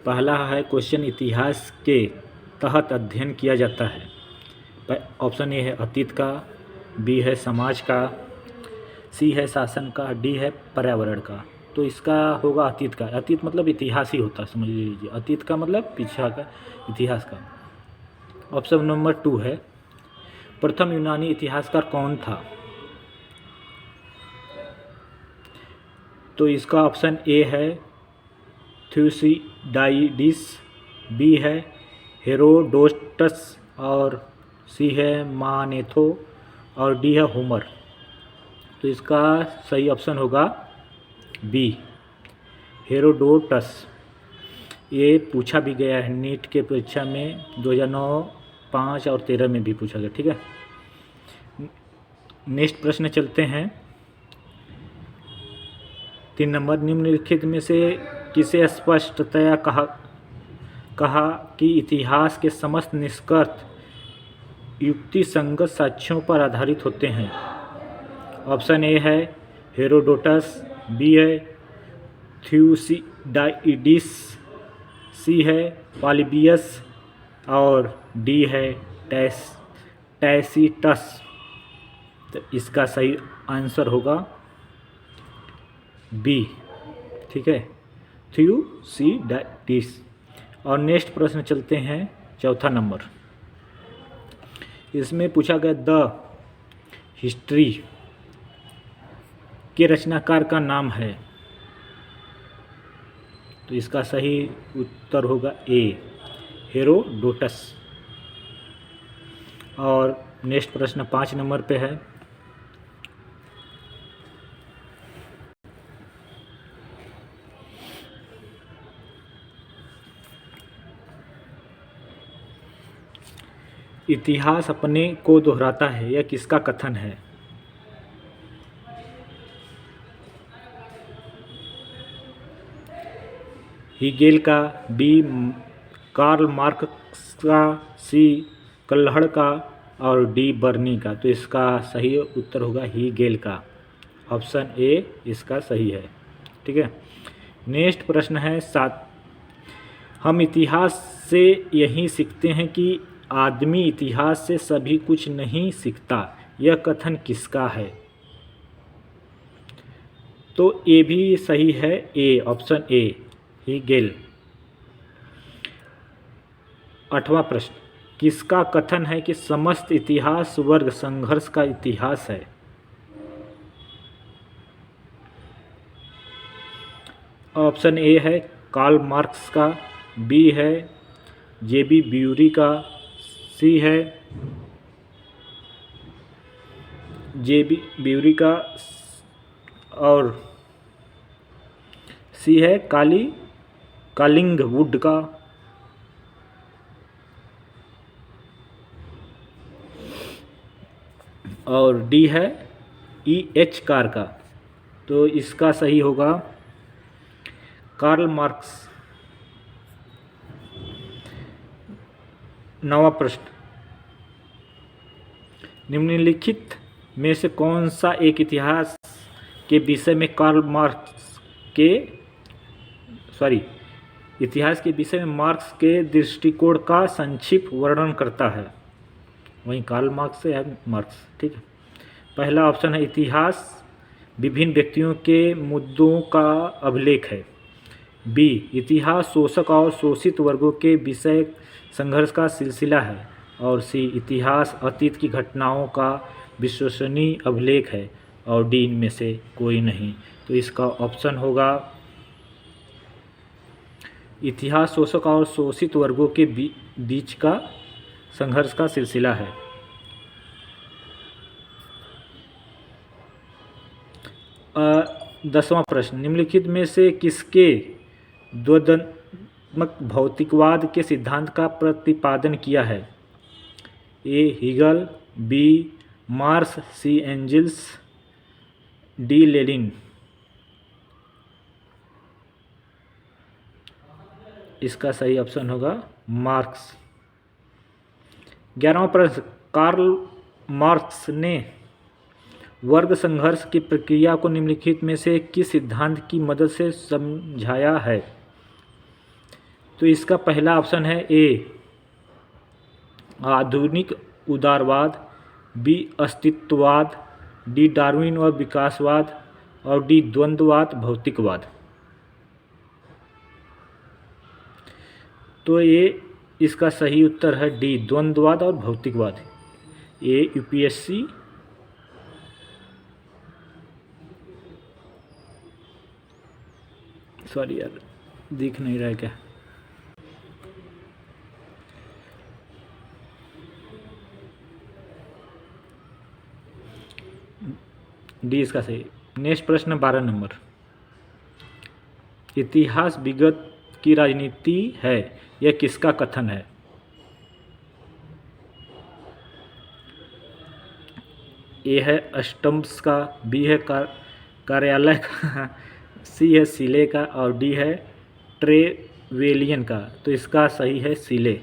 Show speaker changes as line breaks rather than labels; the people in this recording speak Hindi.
पहला है क्वेश्चन, इतिहास के तहत अध्ययन किया जाता है। ऑप्शन ए है अतीत का, बी है समाज का, सी है शासन का, डी है पर्यावरण का। तो इसका होगा अतीत का। अतीत मतलब इतिहास ही होता है, समझ लीजिए। अतीत का मतलब पीछा का, इतिहास का। ऑप्शन नंबर 2 है प्रथम यूनानी इतिहासकार कौन था। तो इसका ऑप्शन ए है थ्यूसिडाइडिस, बी है हेरोडोटस, और सी है मानेथो, और डी है होमर। तो इसका सही ऑप्शन होगा बी, हेरोडोटस। ये पूछा भी गया है नीट के परीक्षा में 2009, 5 और 13 में भी पूछा गया। ठीक है, नेक्स्ट प्रश्न चलते हैं। 3 नंबर, निम्नलिखित में से किसे स्पष्टतया कहा कि इतिहास के समस्त निष्कर्ष युक्तिसंगत साक्ष्यों पर आधारित होते हैं। ऑप्शन ए है हेरोडोटस, बी है थ्यूसिडाइडिस, सी है पॉलीबियस, और डी है टैसीटस। तो इसका सही आंसर होगा बी। ठीक है, थ्यूसिडाइडिस। और नेक्स्ट प्रश्न चलते हैं 4था नंबर। इसमें पूछा गया द हिस्ट्री के रचनाकार का नाम है। तो इसका सही उत्तर होगा ए, हेरोडोटस। और नेक्स्ट प्रश्न 5 नंबर पे है। इतिहास अपने को दोहराता है, यह किसका कथन है। हीगेल का, बी कार्ल मार्क्स का, सी कल्हड़ का, और डी बर्नी का। तो इसका सही उत्तर होगा हीगेल का। ऑप्शन ए इसका सही है। ठीक है, नेक्स्ट प्रश्न है 7। हम इतिहास से यही सीखते हैं कि आदमी इतिहास से सभी कुछ नहीं सीखता, यह कथन किसका है। तो ये भी सही है, ए, ऑप्शन ए, हीगेल। 8वां प्रश्न, किसका कथन है कि समस्त इतिहास वर्ग संघर्ष का इतिहास है। ऑप्शन ए है कार्ल मार्क्स का, बी है जेबी ब्यूरी का, सी है जेबी ब्यूरी का, और सी है कालिंगवुड का, और डी है E.H. कार का। तो इसका सही होगा कार्ल मार्क्स। 9वां प्रश्न, निम्नलिखित में से कौन सा एक इतिहास के विषय में इतिहास के विषय में मार्क्स के दृष्टिकोण का संक्षिप्त वर्णन करता है। वहीं कार्ल मार्क्स से है मार्क्स। ठीक है, पहला ऑप्शन है इतिहास विभिन्न व्यक्तियों के मुद्दों का अभिलेख है, बी इतिहास शोषक और शोषित वर्गों के विषय संघर्ष का सिलसिला है, और सी इतिहास अतीत की घटनाओं का विश्वसनीय अभिलेख है, और डी इनमें से कोई नहीं। तो इसका ऑप्शन होगा इतिहास शोषक और शोषित वर्गों के बीच का संघर्ष का सिलसिला है। दसवां प्रश्न, निम्नलिखित में से किसके द्वंद्वात्मक भौतिकवाद के सिद्धांत का प्रतिपादन किया है। ए हीगल, बी मार्क्स, सी एंजल्स, डी लेनिन। इसका सही ऑप्शन होगा मार्क्स। 11वां प्रश्न, कार्ल मार्क्स ने वर्ग संघर्ष की प्रक्रिया को निम्नलिखित में से किस सिद्धांत की मदद से समझाया है। तो इसका पहला ऑप्शन है ए आधुनिक उदारवाद, बी अस्तित्ववाद, डी डार्विन और विकासवाद और डी द्वंद्ववाद भौतिकवाद। तो ये इसका सही उत्तर है डी द्वंद्ववाद और भौतिकवाद। ये यूपीएससी सॉरी यार दिख नहीं रहा है क्या, डी इसका सही। नेक्स्ट प्रश्न 12 नंबर, इतिहास विगत की राजनीति है, यह किसका कथन है? ए है अस्टम्स का, बी है कार्यालय का, सी है सिले का और डी है ट्रेवेलियन का। तो इसका सही है सिले।